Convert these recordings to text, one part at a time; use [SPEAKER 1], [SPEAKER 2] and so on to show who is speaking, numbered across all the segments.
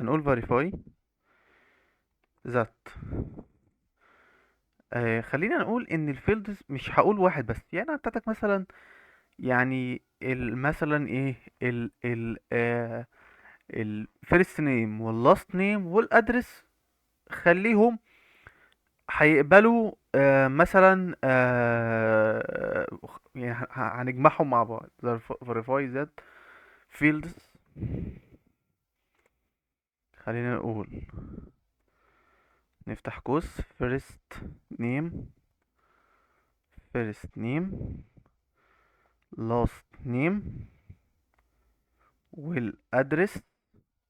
[SPEAKER 1] هنقول verify that. خلينا نقول ان الفيلدز مش هقول واحد بس، يعني هتاعتك مثلا، يعني مثلا ايه الفيرست نيم واللاست نيم والادرس، خليهم هيقبلوا مثلا يعني هنجمعهم مع بعض verify that fields. خلينا نقول، نفتح قوس name first name last name والادرس،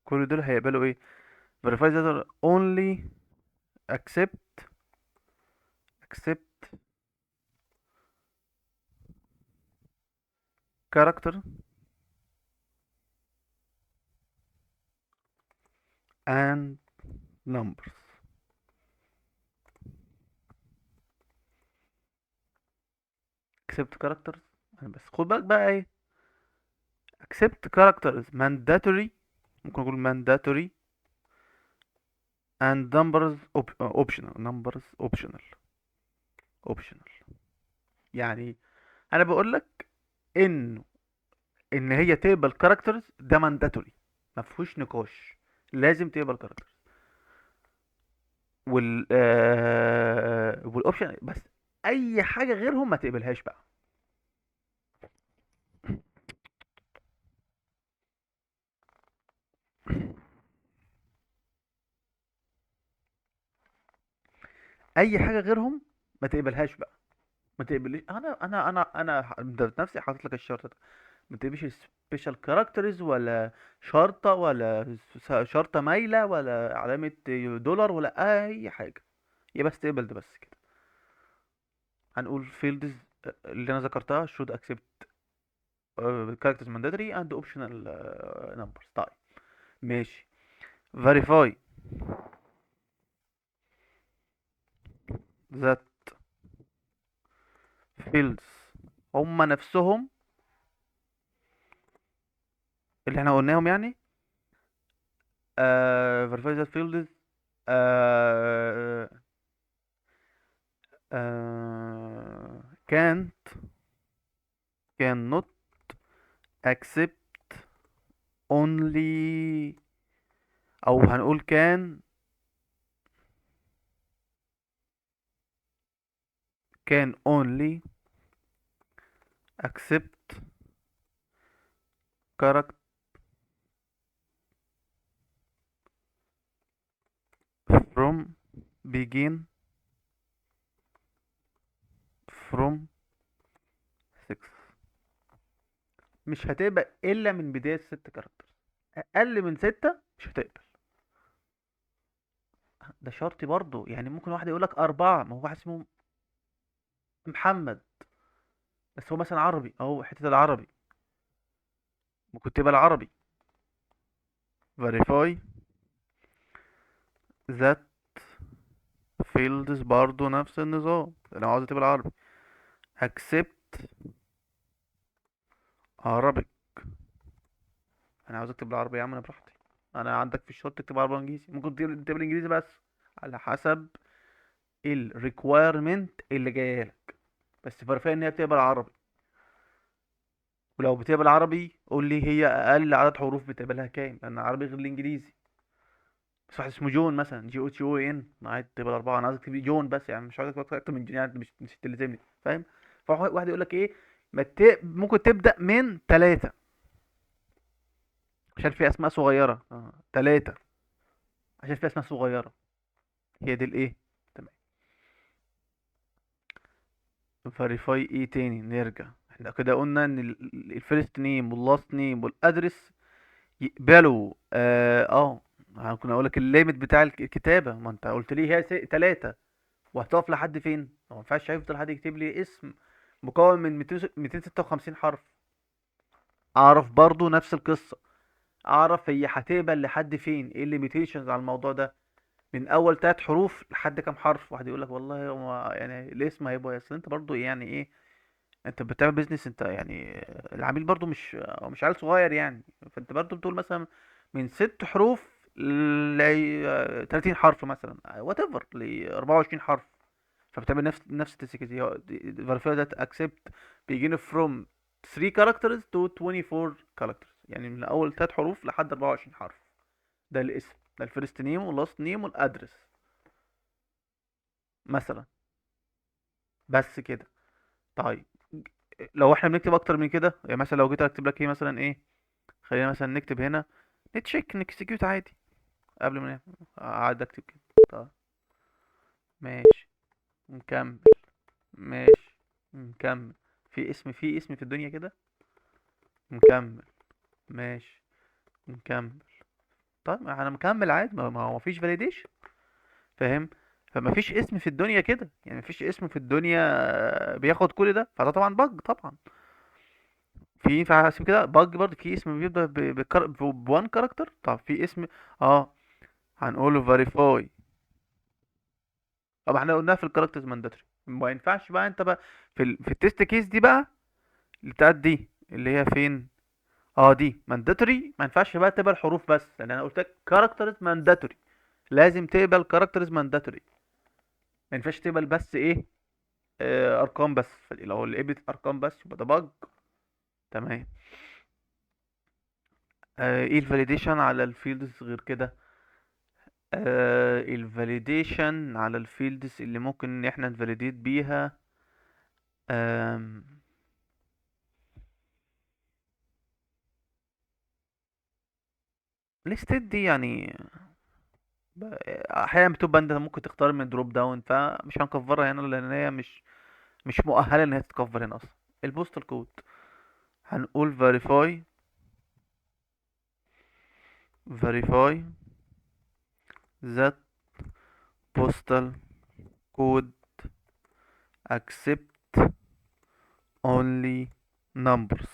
[SPEAKER 1] كل دول هيقبلوا ايه؟ verify that only accept character and numbers. accept characters، بس خد بالك بقى ايه، accept characters mandatory، ممكن اقول mandatory and numbers optional. numbers optional. يعني انا بقول لك انه ان هي تقبل كاركترز ده mandatory، ما فيهوش نقاش، لازم تقبل كاركترز. والاوبشن بس، اي حاجه غيرهم ما تقبلهاش بقى. اي حاجه غيرهم ما تقبلهاش بقى. ما تقبليش. انا ده نفسي حاطط لك الشرط ده. ما تقبلش سبيشال كاركترز، ولا شرطه، ولا شرطه مايله، ولا علامه دولار، ولا اي حاجه. هي بس تقبل ده بس كده. هنقول fields اللي انا ذكرتها should accept characters mandatory and optional numbers. طيب ماشي. verify that fields هما نفسهم اللي احنا قلناهم، يعني verify that fields uh, can't cannot accept only، او هنقول can only accept character from begin from 6. مش هتقبل الا من بداية 6 كاركتر، اقل من 6 مش هتقبل. ده شرط برضو، يعني ممكن واحد يقولك 4، ما هو واحد اسمه محمد بس هو مثلا عربي، اهو حتة العربي ممكن تبقى العربي. verify that fields برضو نفس النظام، لو عاوز تبقى العربي accept Arabic. انا عاوز اكتب بالعربي يا عم، انا براحتي. انا عندك في الشورت تكتب عربي وانجليزي، ممكن تكتب الانجليزي بس على حسب الريكويرمنت اللي جايه لك. بس فرفان ان هي بتقبل عربي. ولو بتقبل عربي قول لي هي اقل عدد حروف بتقبلها كام، لان العربي غير الانجليزي. بس واحد اسمه جون مثلا GOTON عايز تقبل 4، انا عايزك تكتب جون بس، يعني مش عايزك اكتر من جون، يعني مش تلزمني، فاهم؟ فواحد يقول لك ايه، ممكن تبدأ من 3 عشان في اسماء صغيرة. 3 عشان في اسماء صغيرة. هي دي الايه. تمام. فيريفاي ايه تاني؟ نرجع، احنا كده قلنا ان الفيرست نيم واللاست نيم والادرس يقبلوا كنا اقول لك الليميت بتاع الكتابه، ما انت قلت لي هي 3، وهتقف لحد فين؟ ما ينفعش هيفضل حد يكتب لي اسم مكون من 256 حرف. اعرف برضو نفس القصه، اعرف هي هتقبل لحد فين، ايه الليميتيشنز على الموضوع ده، من اول 3 حروف لحد كام حرف. واحد يقول لك والله هو يعني الاسم هيبقى، اصل انت برضو يعني ايه، انت بتعمل بيزنس، انت يعني العميل برضو مش عيل صغير يعني. فانت برضو بتقول مثلا من 6 حروف ل 30 حرف مثلا، وات ايفر، ل 24 حرف. فبتعمل نفس التسكيت. هي verify that accept begin from 3 characters to 24 characters، يعني من اول 3 حروف لحد 24 حرف. ده الاسم، ده الفيرست نيم واللاست نيم والادرس مثلا. بس كده. طيب، لو احنا بنكتب اكتر من كده، يعني مثلا لو جيت اكتب لك ايه مثلا ايه، خلينا مثلا نكتب هنا نتشيك نكسكيوت عادي قبل ما اقعد اكتب كده. طيب ماشي، نكمل. ماشي، نكمل. في اسم في الدنيا كده. نكمل. ماشي، نكمل. طيب انا مكمل عادي، ما هو مفيش فاليديشن، فاهم؟ فما فيش اسم في الدنيا كده، يعني مفيش اسم في الدنيا بياخد كل ده، فده طبعا بج طبعا. في اسم كده بج برضه، في اسم بيبدأ بوان كاركتر. طب في اسم، اه، هنقوله فيريفاي. طب احنا قلناها في الكاركترز مانداتوري، ما ينفعش بقى انت بقى في التست كيس دي بقى، اللي بتاعت دي اللي هي فين، اه دي مانداتوري. ما ينفعش بقى تقبل حروف بس، لان انا قلت لك كاركترز مانداتوري، لازم تقبل كاركترز مانداتوري. ما ينفعش تقبل بس ايه، ارقام بس. لو لقيت ارقام بس يبقى ده بج. تمام. ايه الفاليديشن على الفيلدز غير كده؟ الفاليديشن على الفيلدز اللي ممكن ان احنا نفاليديت بيها، آم، الستيت دي يعني احيانا بتبقى انت ممكن تختار من دروب داون، فمش هنكفرها هنا لان هي مش مؤهله ان هي تتكفر هنا اصلا. البوستال كود، هنقول verify that postal code accept only numbers.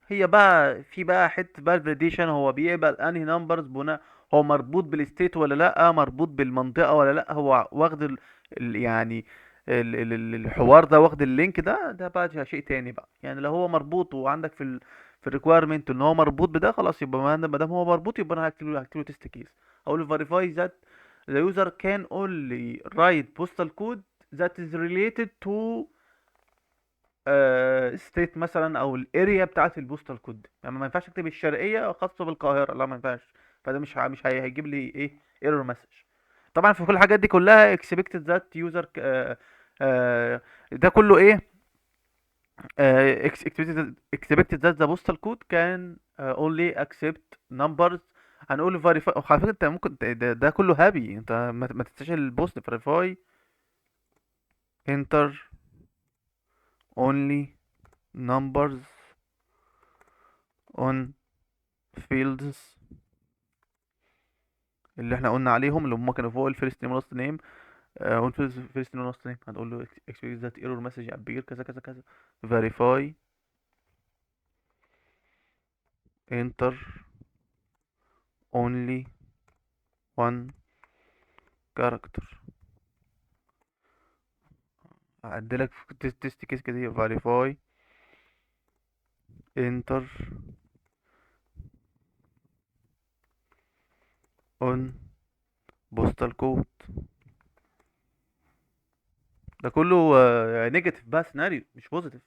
[SPEAKER 1] هي بقى في بقى حته بقى الفاليديشن، هو بيقبل انهي نمبرز بناء، هو مربوط بالستيت ولا لا، مربوط بالمنطقه ولا لا، هو واخد يعني الحوار ده، واخد اللينك ده بقى شيء تاني بقى. يعني لو هو مربوط وعندك في الريكويرمنت ان هو مربوط بده، خلاص يبقى ما دام هو مربوط يبقى انا هكتب له تيست كيس. اقول له verify that the user can only write postal code that is related to ستيت مثلا، او الاريا بتاعت البوستال كود. يعني ما ينفعش اكتب الشرقيه خاصه بالقاهره، لا ما ينفعش. فده مش هيجيب لي ايه، ايرور مسج. طبعا في كل الحاجات دي كلها expected that user ده كله ايه، expected that the postal code can only accept numbers. هنقول verify. على فكره انت ممكن ده كله هابي، انت ما تنساش البوست verify enter only numbers on fields اللي احنا قلنا عليهم، اللي هم كانوا فوق الفيرست نيم لاست نيم. هو الفيرست نيم لاست نيم هنقول له expect that error message appear كذا كذا كذا. verify enter only one character. هعدلك في تيست كيس كده، verify enter on postal code. ده كله نيجاتيف بقى، سيناريو مش بوزيتيف.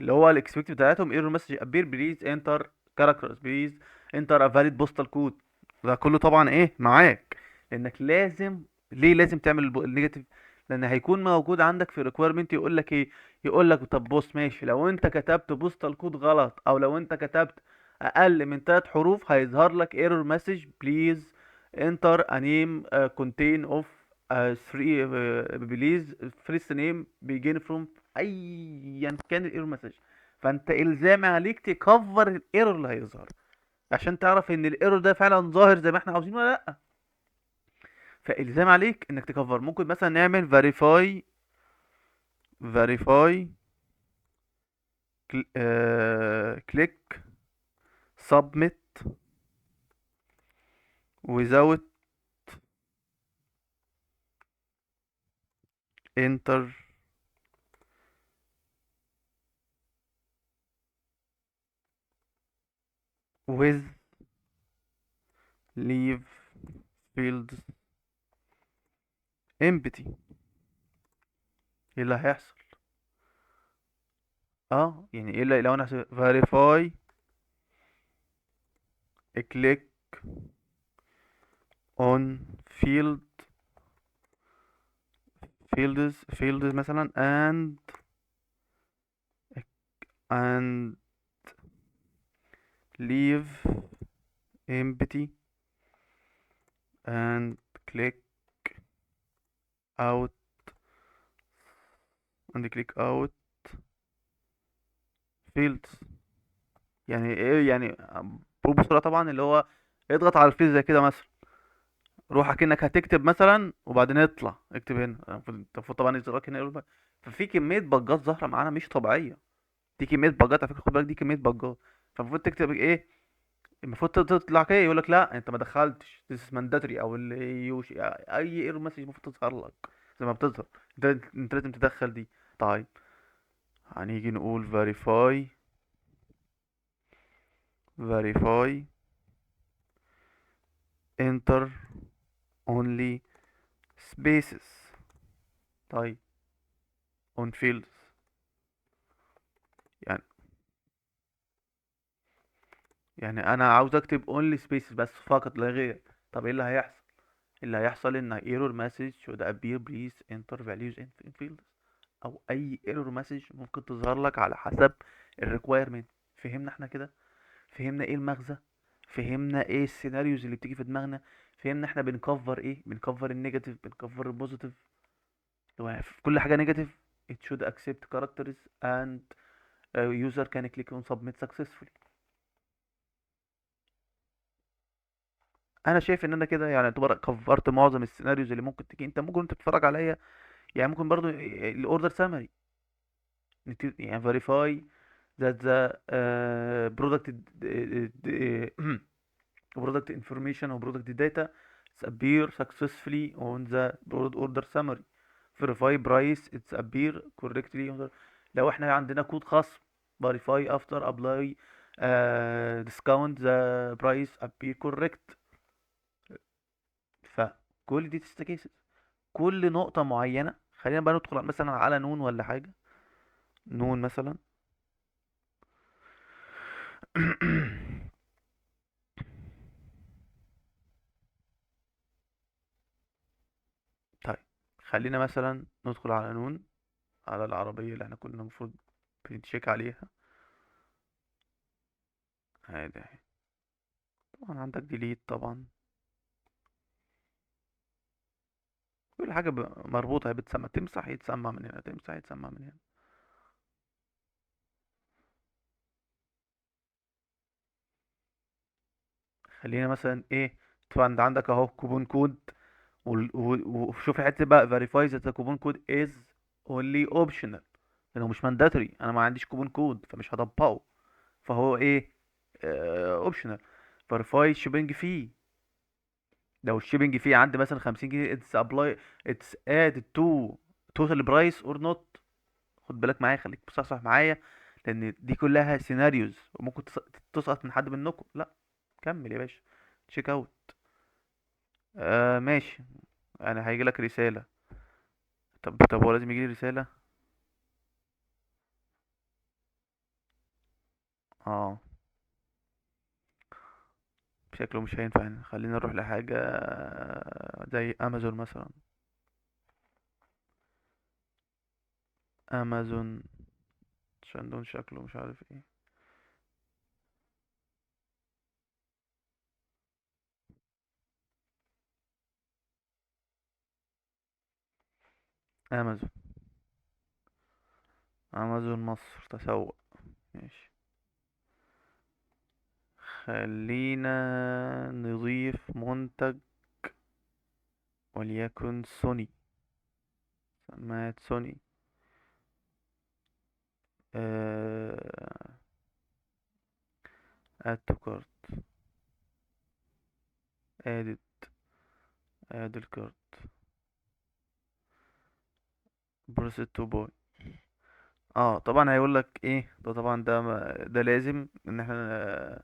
[SPEAKER 1] اللي هو الاكسبكت بتاعتهم ايرور مسج ابير بليز انتر كاركترز بليز انتر ا فاليد بوستال كود. ده كله طبعا ايه معاك، لانك لازم. ليه لازم تعمل النيجاتيف؟ لان هيكون موجود عندك في ريكويرمنت يقول لك ايه، يقول لك طب بص ماشي، لو انت كتبت بوستال كود غلط، او لو انت كتبت اقل من 3 حروف، هيظهر لك ايرور مسج بليز انتر ا نيم كونتين اوف 3 بليز فيرست نيم بيجين فروم، ايا كان الايرور مسج. فانت الزامي عليك تكفر الايرور اللي هيظهر، عشان تعرف ان الايرور ده فعلا ظاهر زي ما احنا عاوزين ولا لا. فالزام عليك انك تكفر. ممكن مثلا نعمل verify click submit without enter with leave fields empty. ايه اللي هيحصل؟ اه يعني ايه اللي لو انا verify click on fields مثلا and leave empty and click out click out fields. يعني ايه يعني؟ بقول بسرعة طبعا اللي هو اضغط على الفيل زي كده مثلا، روح اكنك هتكتب مثلا وبعدين اطلع اكتب هنا، المفروض طبعا يظهرك هنا يقول ففي كمية بجات ظاهرة معانا مش طبيعية. دي كمية بجات على فكرة، خد بالك دي كمية بجات. فالمفروض تكتب ايه؟ المفروض تطلع كده يقول لك لا انت ما دخلتش this is mandatory، او اللي اي ايرور مسج المفروض تظهر لك زي ما بتظهر. انت لازم تدخل دي. طيب هنيجي نقول verify enter only spaces. طيب on fields يعني، انا عاوز اكتب only spaces بس فقط لا غير. طب ايه اللي هيحصل؟ اللي هيحصل ان error message should appear please enter values in fields، او اي error message ممكن تظهر لك على حسب الريكويرمنت. فهمنا احنا كده؟ فهمنا ايه المغزى؟ فهمنا ايه السيناريوز اللي بتيجي في دماغنا؟ فهمنا احنا بنكفر ايه؟ بنكفر النيجاتيف، بنكفر البوزيتيف. لو في كل حاجه نيجاتيف it should accept characters and user can click on submit successfully. انا شايف ان انا كده يعني اعتبر كفرت معظم السيناريوز اللي ممكن تيجي. انت ممكن انت تتفرج عليا يعني، ممكن برضو الاوردر سامري يعني verify that the product product information or product data appear successfully on the order summary. verify price it's appear correctly on the... لو احنا عندنا كود خصم verify after apply discount the price appear correct. فكل دي تست كيسز، كل نقطة معينة. خلينا بقى ندخل مثلا على نون ولا حاجة. نون مثلا. طيب خلينا مثلا ندخل على نون، على العربية اللي احنا كنا المفروض بنتشيك عليها. عادي اهي. طبعا عندك ديليت طبعا. كل حاجة مربوطة، هي بتسمى تمسح يتسمى من هنا، تمسح يتسمى من هنا. خلينا مثلا ايه، طبعا عندك اهو كوبون كود. وشوف الحتة بقى verify that the coupon code is only optional، لانه مش mandatory. انا ما عنديش كوبون كود فمش هطبقه، فهو ايه؟ اوبشنال. verify shipping fee. لو الشيبنج فيه عندي مثلا 50 جنيه it's apply it's added to total price or not. خد بالك معايا، خليك بصحصح معايا، لان دي كلها سيناريوز وممكن تسقط من حد منكم. لا كمل يا باشا، تشيك اوت. ماشي. يعني هيجي لك رسالة. طب هو لازم يجي لي رسالة؟ اه شكله مش هينفع هنا. خلينا نروح لحاجة زي امازون مثلا. امازون شندون شكله مش عارف ايه. امازون. امازون مصر تسوق. ماشي. خلينا نضيف منتج وليكن سوني. سماعة سوني. اد تو كارت. ادد. اد الكارت. بروسيس تو باي. اه طبعا هيقول لك ايه ده؟ طبعا ده ده لازم ان احنا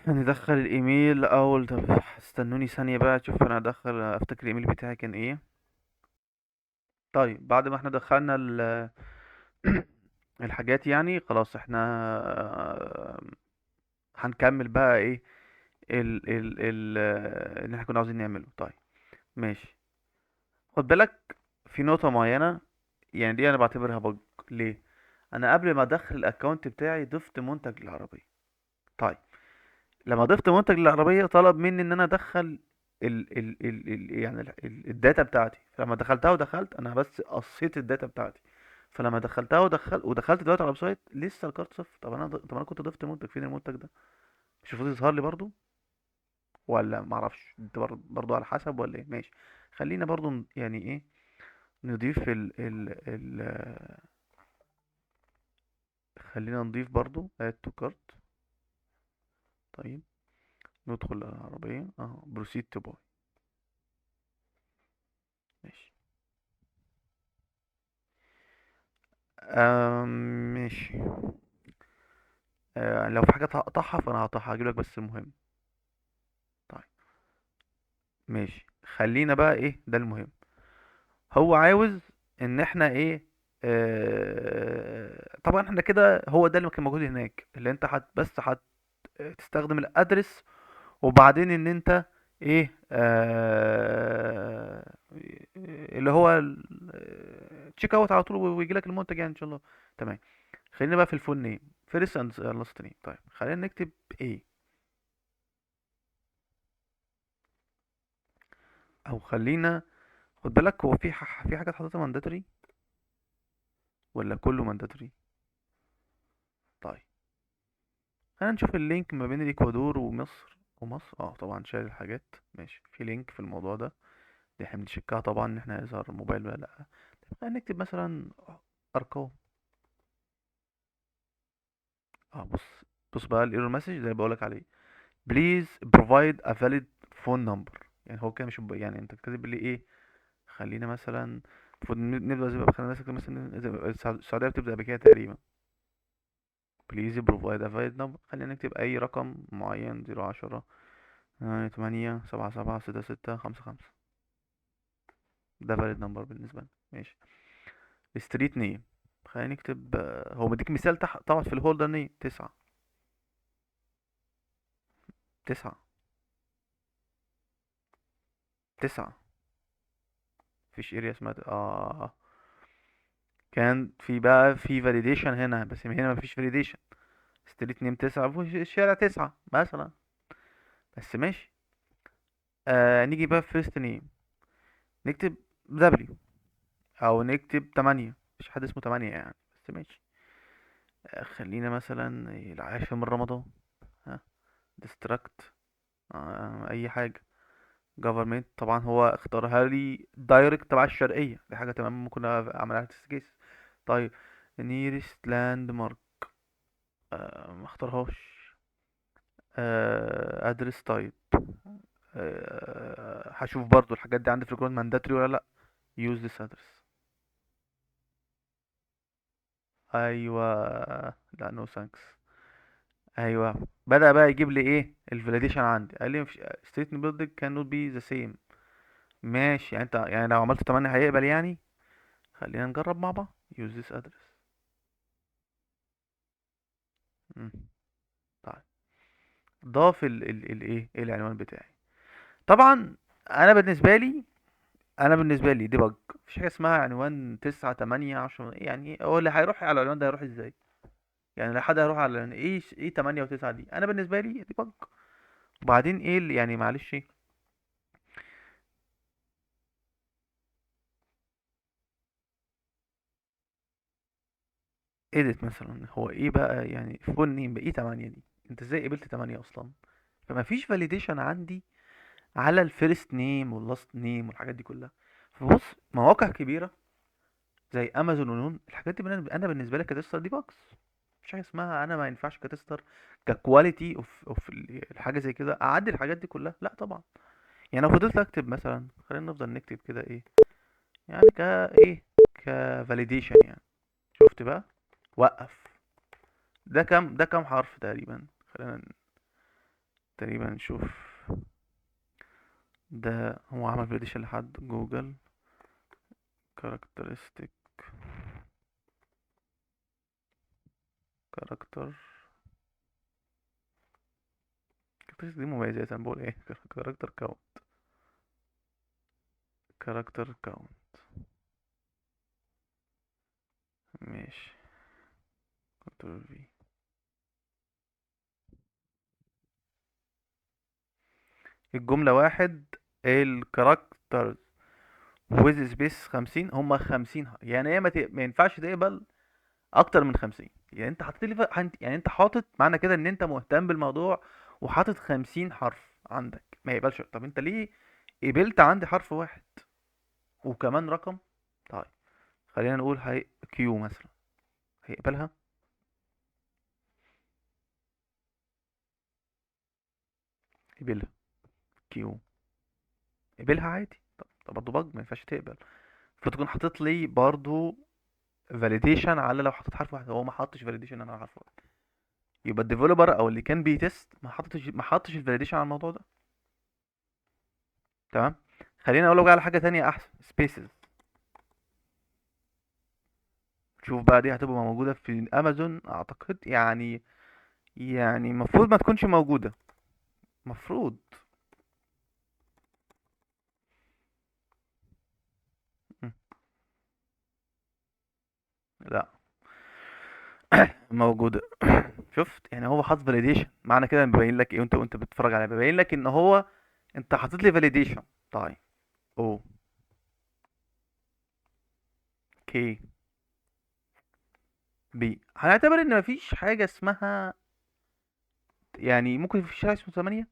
[SPEAKER 1] ندخل الايميل اول. طب استنوني ثانية بقى اشوف انا ادخل افتكر الايميل بتاعي كان ايه. طيب بعد ما احنا دخلنا الحاجات يعني خلاص احنا هنكمل بقى ايه اللي احنا كنا عاوزين نعمله. طيب ماشي. خد بالك في نقطة معينة، يعني دي انا بعتبرها بج. ليه؟ انا قبل ما ادخل الاكونت بتاعي ضفت منتج للعربية. طيب لما ضفت منتج للعربية طلب مني ان انا ادخل الداتا بتاعتي. فلما دخلتها ودخلت انا بس قصيت الداتا بتاعتي. فلما دخلتها ودخلت دلوقتي على الويب سايت لسه الكارت صفر. طب انا كنت ضفت منتج، فين المنتج ده؟ مش المفروض يظهر لي برضو؟ ولا معرفش انت برضو على حسب ولا ايه؟ ماشي. خلينا برضو يعني ايه نضيف ال خلينا نضيف برضو add to cart. طيب ندخل العربية اهو proceed to buy. ماشي. ماشي. لو في حاجات هقطعها فانا هقطعها هجيب لك بس المهم. طيب ماشي. خلينا بقى ايه ده المهم. هو عاوز ان احنا ايه طبعا احنا كده هو ده اللي كان موجود هناك، اللي انت بس تستخدم الادرس، وبعدين ان انت ايه اللي هو تشيك اوت على طول ويجي لك المنتج يعني ان شاء الله. تمام. خلينا بقى في الفول نيم فيرست اند لاست نيم. طيب خلينا نكتب ايه، او خلينا خد بالك هو في حاجات حاططها مانداتوري ولا كله مانداتوري؟ طيب خلينا نشوف اللينك ما بين الاكوادور ومصر. اه طبعا شايل الحاجات. ماشي في لينك في الموضوع ده. دي احنا بنشيكها طبعا ان احنا هيظهر الموبايل ولا لا. طيب خلينا نكتب مثلا ارقام. اه بص بقى الايرور مسج زي ما بقولك عليه. please provide a valid phone number. يعني هو كده مش يعني انت كاتب لي ايه. خلينا مثلا المفروض نبدأ زي ما خلينا مثلا السعودية بتبدأ بكده تقريبا. please provide a valid number. خلينا نكتب اي رقم معين 010 8 7 7 6 6 5 5. ده valid number بالنسبة لنا. ماشي. street name. خلينا نكتب هو مديك مثال تحت طبعا في الهولدر نيم 9 9 9. مفيش اريا اسمها كان في بقى في validation هنا، بس هنا مفيش validation. ستريت نيم 9 في الشارع 9 مثلا. بس ماشي. نيجي بقى في فيرست نيم نكتب دبليو، او نكتب 8. مفيش حد اسمه 8 يعني، بس ماشي. خلينا مثلا العاشر من رمضان. ها ديستراكت اي حاجة. government طبعا هو اختارها لي دايركت تبع الشرقية، دي حاجة تمام ممكن اعملها تست كيس. طيب nearest landmark ما اختارهاش. ادرس طيب. هشوف برضو الحاجات دي عندي في الجراند مانداتري ولا لا. use this address. ايوه. لا no thanks. ايوه بدأ بقى يجيب لي ايه الفاليديشن عندي. قال لي مفيش state building cannot be the same. ماشي يعني انت يعني لو عملت 8 هيقبل يعني. خلينا نجرب مع بعض. use this address. مم. طيب ضاف الايه العنوان بتاعي. طبعا انا بالنسبه لي دي بج. مفيش حاجه اسمها عنوان 9 8 10. يعني هو اللي هيروح على العنوان ده هيروح ازاي؟ يعني لو حد هيروح على ايه 8 و9 دي انا بالنسبه لي دي بج. وبعدين ايه اللي يعني معلش اديت مثلا هو ايه بقى يعني فول نيم بايه 8 دي؟ انت ازاي قبلت 8 اصلا؟ فما فيش فاليديشن عندي على الفيرست نيم واللاست نيم والحاجات دي كلها. فبص مواقع كبيره زي امازون ونون الحاجات دي انا بالنسبه لي كتستر دي باكس. مفيش حاجه اسمها انا ما ينفعش كتستر ككواليتي اوف الحاجه زي كده اعدي الحاجات دي كلها، لا طبعا. يعني لو فضلت اكتب مثلا خلينا نفضل نكتب كده ايه يعني ايه كفاليديشن يعني. شفت بقى؟ وقف. ده كام حرف تقريبا؟ خلينا تقريبا نشوف. ده هو عمل فاليديشن لحد جوجل كاركترستيك كاركتر دي مميزات، انا بقول ايه؟ كاركتر كاونت. كاركتر كاونت ماشي. كنترول في. الجملة واحد، الكاركتر ويز سبيس 50، هما 50 يعني هي ما ينفعش تقبل اكتر من 50. يعني انت حاطط لي يعني انت حاطط معنى كده ان انت مهتم بالموضوع، وحاطط 50 حرف عندك ما يقبلش. طب انت ليه قبلت عندي حرف واحد وكمان رقم؟ طيب خلينا نقول هي كيو مثلا، هيقبلها؟ قبلها. كيو قبلها عادي. طب برضه بج ما ينفعش تقبل. فتكون حاطط لي برضه فاليديشن على لو حطيت حرف واحد. هو ما حطش فاليديشن انا على حرف واحد، يبقى الديفلوبر او اللي كان بيتست ما حطش الفاليديشن على الموضوع ده. تمام. خلينا اقول لك بقى على حاجه تانية احسن، سبيسز. شوف بقى، دي هتبقى موجوده في امازون اعتقد، يعني المفروض ما تكونش موجوده. مفروض. م. لا، موجوده. شفت؟ يعني هو حاطط فاليديشن، معنى كده بيبين لك ايه؟ وانت بتتفرج عليه بيبين لك ان هو انت حاطط لي فاليديشن. طيب. او كي بي، هنعتبر ان مفيش حاجه اسمها، يعني ممكن في الشارع اسمه 8.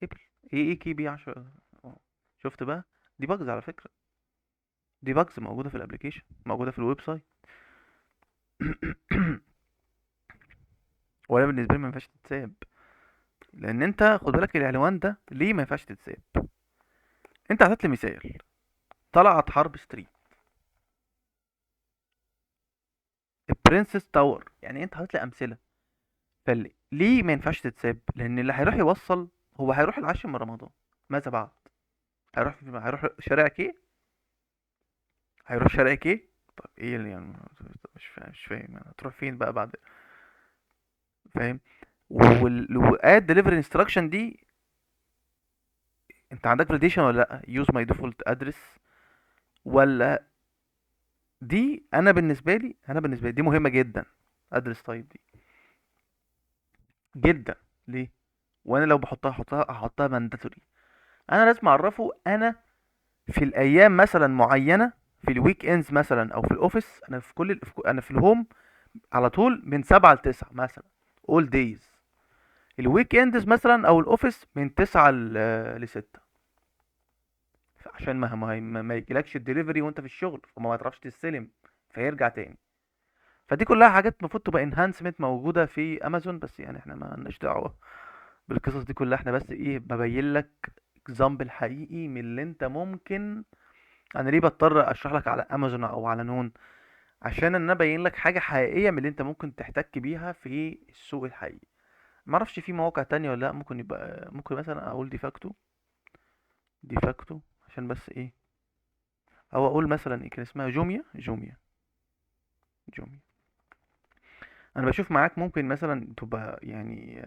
[SPEAKER 1] ابل. ايه كي بي 10؟ شفت بقى؟ دي باجز على فكره. دي باجز موجوده في الابليكيشن، موجوده في الويب سايت. ولا بالنسبه لي ما ينفعش تتساب. لان انت خد بالك العنوان ده ليه ما ينفعش تتساب. انت هتطلع مثال، طلعت حرب ستريت، البرنسس تاور، يعني انت هتطلع امثله. ليه ما ينفعش تتساب؟ لان اللي هيروح يوصل هو هيروح العاشر من رمضان، ماذا بعد؟ هيروح شارع كي. هيروح شارع كي. طب ايه اللي يعني؟ مش فاهم يعني هتروح فين بقى بعد؟ فاهم؟ واد ديليفري انستراكشن دي، انت عندك فاليديشن ولا لا؟ يوز ماي ديفولت ادرس ولا؟ دي انا بالنسبه لي دي مهمه جدا. ادرس تايب دي جدا. ليه؟ وانا لو احطها مانداتوري. انا لازم اعرفه انا في الايام مثلا معينه، في الويك اندز مثلا او في الاوفيس، انا في انا في الهوم على طول من 7 ل 9 مثلا، اول دايز. الويك اندز مثلا او الاوفيس من 9 ل 6، عشان ما يجيلكش الدليفري وانت في الشغل وما ما تعرفش تستلم فيرجع تاني. فدي كلها حاجات المفروض تبقى انهانسمنت موجوده في امازون، بس يعني احنا ما لناش دعوه بالقصص دي كلها. احنا بس ايه، ببين لك اكزامبل حقيقي من اللي انت ممكن. انا ليه بضطر اشرح لك على امازون او على نون؟ عشان انا ابين لك حاجه حقيقيه من اللي انت ممكن تحتك بيها في السوق الحقيقي. ما اعرفش في مواقع تانية ولا لا. ممكن يبقى، ممكن مثلا اقول ديفاكتو. ديفاكتو عشان بس ايه، او اقول مثلا ايه كان اسمها جوميا. انا بشوف معاك ممكن مثلا تبقى يعني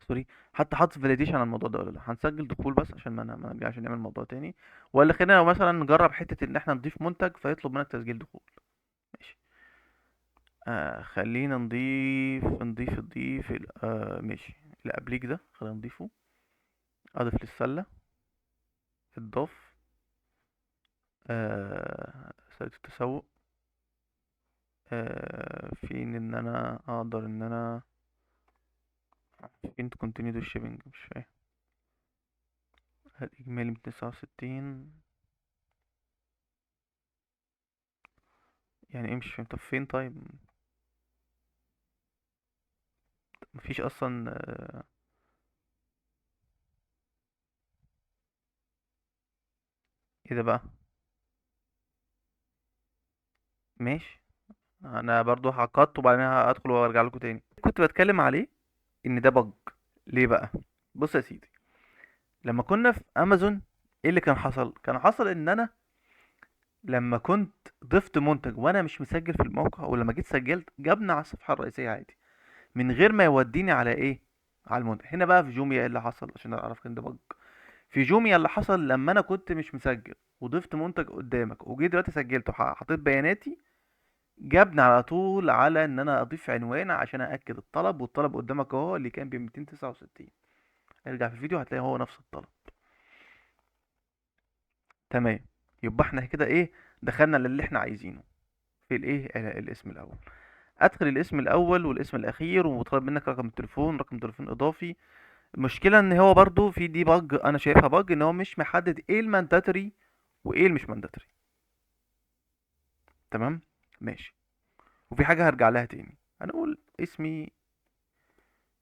[SPEAKER 1] سوري، حتى حاطط فاليديشن على الموضوع ده ولا لا. هنسجل دخول بس عشان ما نرجعش نعمل موضوع تاني. ولا خلينا مثلا نجرب حتة ان احنا نضيف منتج فيطلب منك تسجيل دخول. ماشي. خلينا نضيف ماشي. الابليك ده خلينا نضيفه. اضيف للسلة. اضاف. سلة التسوق. فين ان انا اقدر ان انا، فين كونتينيو الشيبنج؟ مش فاهم. الاجمالي 269. يعني ايه؟ مش فاهم. طب فين طيب؟ مفيش اصلا. ايه ده بقى؟ ماشي. انا برضو هقط وبعدين هدخل وارجع لكم تاني. كنت بتكلم عليه ان ده بج. ليه بقى؟ بص يا سيدي، لما كنا في امازون، ايه اللي كان حصل؟ كان حصل ان انا لما كنت ضفت منتج وانا مش مسجل في الموقع، ولما جيت سجلت جابني على الصفحه الرئيسيه عادي، من غير ما يوديني على ايه، على المنتج. هنا بقى في جوميا ايه اللي حصل عشان اعرف ان ده بج؟ في جوميا اللي حصل لما انا كنت مش مسجل وضفت منتج قدامك وجيت دلوقتي سجلت وحطيت بياناتي، جابني على طول على ان انا اضيف عنوان عشان ااكد الطلب، والطلب قدامك اهو اللي كان ب 269. ارجع في الفيديو هتلاقي هو نفس الطلب. تمام. يبقى احنا كده ايه، دخلنا للي احنا عايزينه في الايه، الاسم الاول. ادخل الاسم الاول والاسم الاخير، وطلب منك رقم التليفون، رقم تليفون اضافي. المشكله ان هو برضو في دي بج، انا شايفها بج، ان هو مش محدد ايه المانداتوري وايه اللي مش مانداتوري. تمام. ماشي. وفي حاجه هرجع لها تاني، هنقول اسمي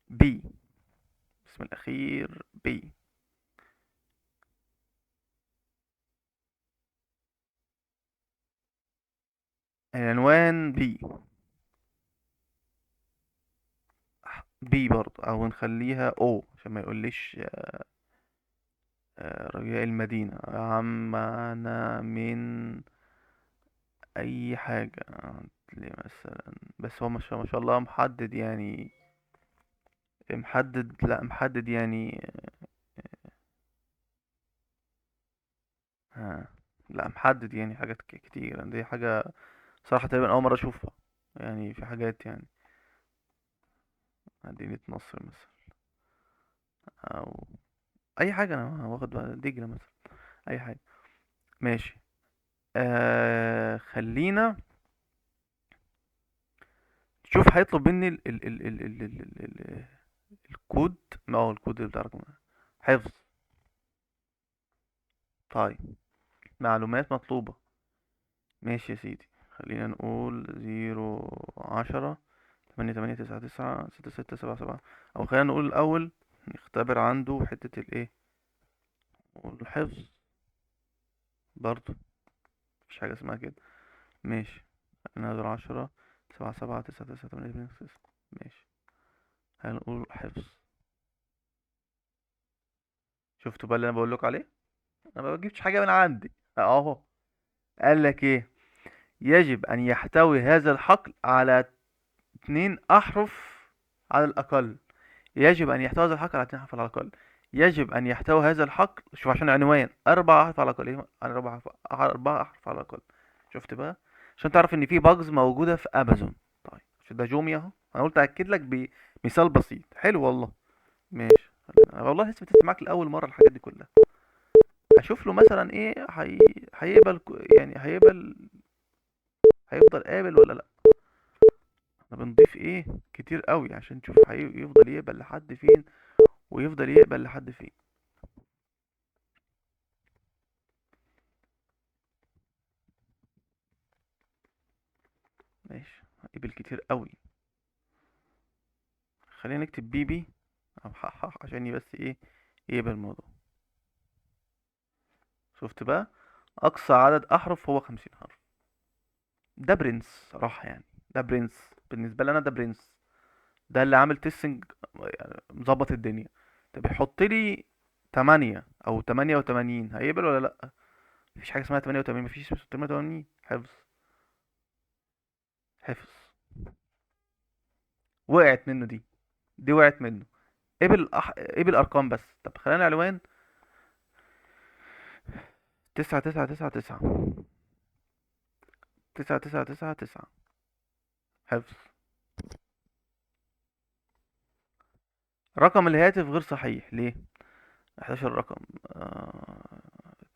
[SPEAKER 1] بي، اسم الاخير بي، العنوان بي، بي برضه، او نخليها او عشان ما يقوليش رجاء المدينة يا عم، انا من اي حاجة. ليه مثلا؟ بس هو ما شاء الله محدد يعني، محدد، لا محدد يعني. ها، لا محدد يعني حاجات كتير. دي حاجة صراحة تقريبا أول مرة أشوفها، يعني في حاجات يعني مدينة نصر مثلا، أو أي حاجة. أنا واخد بقى دجلة مثلا، أي حاجة. ماشي. خلينا شوف هيطلب مني الكود. ما هو الكود بتاع رقم حفظ. طيب، معلومات مطلوبة. ماشي يا سيدي، خلينا نقول 0 10 8 8 9 9 6 6 7 7. او خلينا نقول الاول نختبر عنده حتة الايه، الحفظ. برضو مفيش حاجة اسمها كده. ماشي. خلينا 0 10 7 7 9 9 8 8 9. ماشي. هنقول حفظ. شفتوا بقى اللي انا بقول لكم عليه؟ انا ما بجيبش حاجة من عندي اهو. قال لك ايه؟ يجب أن يحتوي هذا الحقل على 2 أحرف على الأقل. يجب أن يحتوي هذا الحقل على 2 أحرف على الأقل. يجب أن يحتوي هذا الحقل، شوف عشان عنوان، 4 أحرف على الأقل. إيه؟ 4 أحرف، 4 أحرف على الأقل. شفت بقى؟ عشان تعرف إن في باجز موجودة في أمازون. طيب عشان ده جوميا أهو، أنا قلت أكد لك بمثال بسيط حلو والله. ماشي. أنا والله لسه بتسمعك لأول مرة الحاجات دي كلها. أشوف له مثلا إيه، هيقبل يعني هيفضل قابل ولا لأ. احنا بنضيف ايه كتير قوي عشان نشوف يفضل يقبل لحد فين ويفضل يقبل لحد فين. ماشي. يقبل كتير قوي. خلينا نكتب بي بي او حح عشان بس ايه، يقبل الموضوع. شفت بقى؟ اقصى عدد احرف هو 50 حرف. ده برنس صراحة يعني، ده برنس بالنسبة لي انا، ده برنس. ده اللي عامل تيستنج، يعني مظبط الدنيا. طب يحط لي 8 او 88، هيقبل ولا لا؟ مفيش حاجة اسمها 88، مفيش 88 حفظ. حفظ. وقعت منه دي، دي وقعت منه. قبل ارقام بس. طب خلينا عنوان 9999، 9999. حفظ. رقم الهاتف غير صحيح ليه؟ 11 رقم.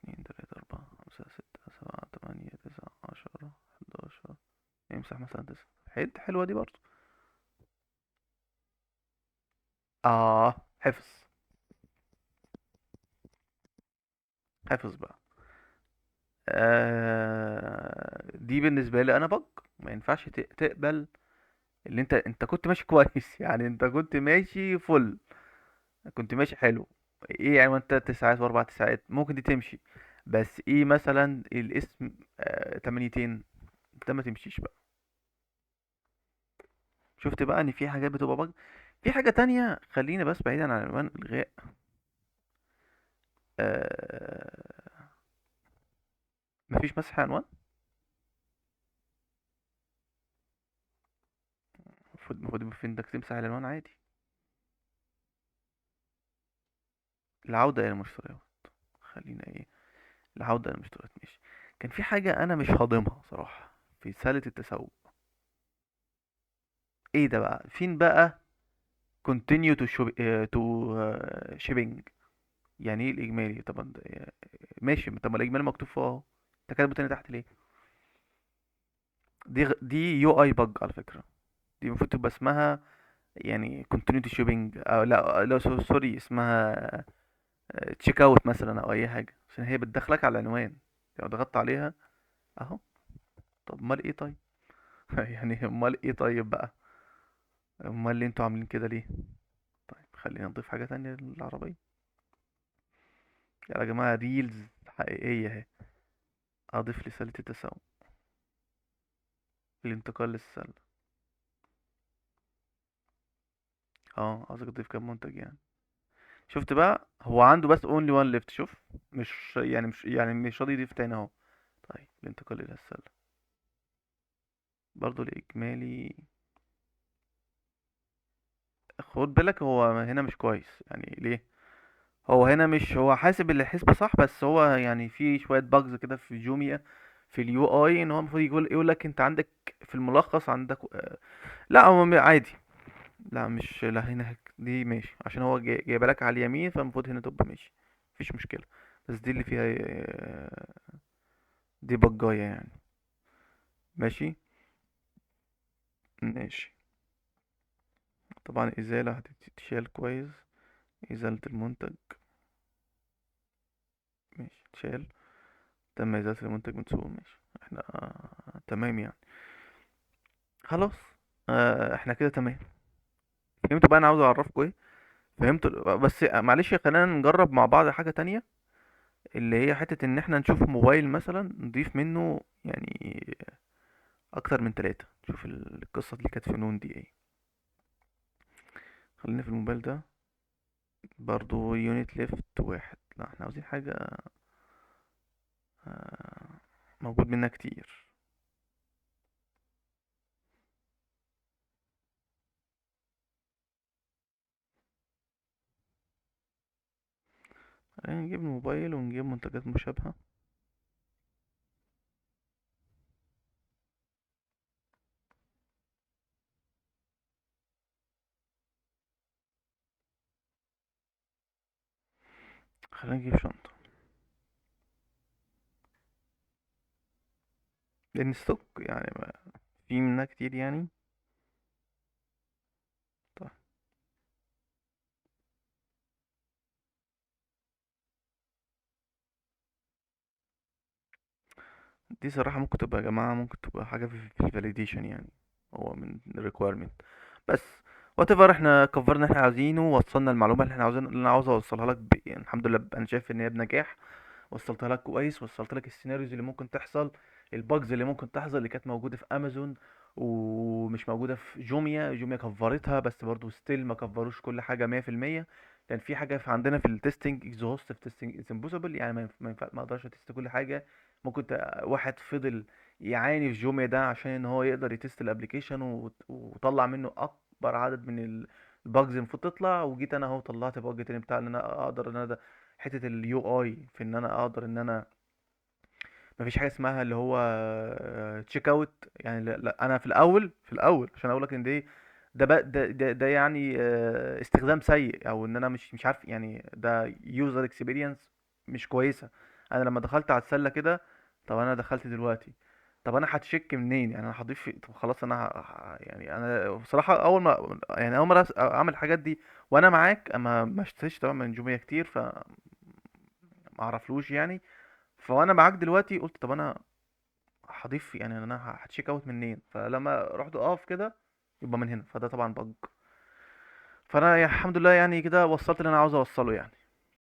[SPEAKER 1] 2 3 4 5 6 7 8 9 10 11. يمسح مثلا 9. حلوة دي برضه. حفظ. حفظ بقى. دي بالنسبة لي انا بج. ما ينفعش تقبل اللي انت كنت ماشي كويس يعني، انت كنت ماشي فل، كنت ماشي حلو. ايه يعني، انت 9 ساعات و4 ساعات ممكن دي تمشي، بس ايه مثلا الاسم 8 ده ما تمشيش بقى. شفت بقى ان في حاجات بتبقى بج. في حاجة تانية، خلينا بس بعيدا عن عنوان الغاء. آه... مفيش مسح عنوان. المفروض في انك تمسح العنوان عادي. العودة الى المشتريات. خلينا ايه، العودة الى المشتريات ماشي. كان في حاجة انا مش هضمها صراحة في سلة التسوق. ايه ده بقى، فين بقى continue to shop to shipping؟ يعني ايه الاجمالي طبعا ده ماشي، طب ما الاجمالي مكتوب فوق اهو، انت كاتبه تاني تحت ليه؟ دي يو اي بج على فكرة. دي المفروض تبقى اسمها يعني continuity shopping، او لا سوري، اسمها تشيك اوت مثلا او اي حاجه، عشان هي بتدخلك على العنوان لو ضغطت عليها اهو. طب امال ايه طيب؟ يعني امال ايه طيب بقى؟ امال اللي انتوا عاملين كده ليه؟ طيب خلينا نضيف حاجه تانية للعربيه. يا جماعه ريلز حقيقيه اهي. اضيف لسله التسوق، الانتقال للسله. اه عاوزك تضيف كام منتج يعني. شفت بقى، هو عنده بس اونلي وان ليفت، شوف. مش راضي يضيف تاني اهو. طيب الانتقال الى السله، برضو الاجمالي. خد بالك هو هنا مش كويس، يعني ليه؟ هو هنا مش، هو حاسب الحسبة صح، بس هو يعني في شوية باجز كده في جوميا في اليو اي، ان هو المفروض يقول لك انت عندك في الملخص عندك لا هو عادي. لا مش، لا هنا دي ماشي، عشان هو جايبه لك على اليمين، فالمفروض هنا تبقى ماشي، مفيش مشكلة. بس دي اللي فيها دي بجاية يعني. ماشي. ماشي. طبعا إزالة هتتشال كويس. إزالة المنتج ماشي تشال. تم إزالة المنتج من سوق، ماشي احنا تمام يعني. خلاص. احنا كده تمام. فهمتوا بقى انا عاوز اعرفكم ايه؟ فهمتوا؟ بس معلش خلينا نجرب مع بعض حاجة تانية، اللي هي حتة ان احنا نشوف موبايل مثلا نضيف منه يعني اكتر من 3. نشوف القصة اللي كانت في نون دي ايه. خلينا في الموبايل ده. برضو يونت ليفت واحد، لا احنا عاوزين حاجة آه، موجود منها كتير. خلينا نجيب الموبايل ونجيب منتجات مشابهة. خلينا نجيب شنطة، لان ستوك يعني في منها كتير يعني. طيب دي صراحة ممكن تبقى يا جماعة، ممكن تبقى حاجة في الفاليديشن يعني، هو من requirement بس. whatever، احنا كفرنا اللي احنا عاوزينه، وصلنا المعلومة اللي احنا عاوزين، اللي انا عاوز اوصلها لك يعني الحمد لله انا شايف ان هي بنجاح. وصلتها لك كويس، وصلت لك السيناريوز اللي ممكن تحصل، الباجز اللي ممكن تحصل اللي كانت موجودة في امازون ومش موجودة في جوميا. جوميا كفرتها بس برضو ستيل ما كفروش كل حاجة 100%. لان في حاجة في عندنا في التستنج اكزوستيف تيستنج از امبوسيبل، يعني ما اقدرش اتست كل حاجة. ممكن واحد فضل يعاني في جوميا ده عشان ان هو يقدر يتست الابليكيشن وطلع منه اكبر عدد من الباجز المفروض تطلع. وجيت انا اهو طلعت باج تاني بتاع ان انا اقدر ان انا حته اليو اي في ان انا اقدر ان انا مفيش حاجه اسمها اللي هو تشيك اوت يعني. لا, لا انا في الاول عشان اقول لك ان دي ده يعني استخدام سيء، او ان انا مش عارف يعني، ده يوزر اكسبيرينس مش كويسه. انا لما دخلت على السله كده، طب انا دخلت دلوقتي، طب انا هتشيك منين يعني؟ انا هضيف طب خلاص انا يعني انا بصراحه اول مره اعمل الحاجات دي وانا معاك، اما ما اشتريتش طبعا من جوميا كتير، فما اعرفلوش يعني. فانا معاك دلوقتي قلت طب انا هضيف يعني، انا هتشيك اوت منين؟ فلما رحت اقف كده يبقى من هنا، فده طبعا بج. فانا الحمد لله يعني كده وصلت اللي انا عاوز اوصله يعني.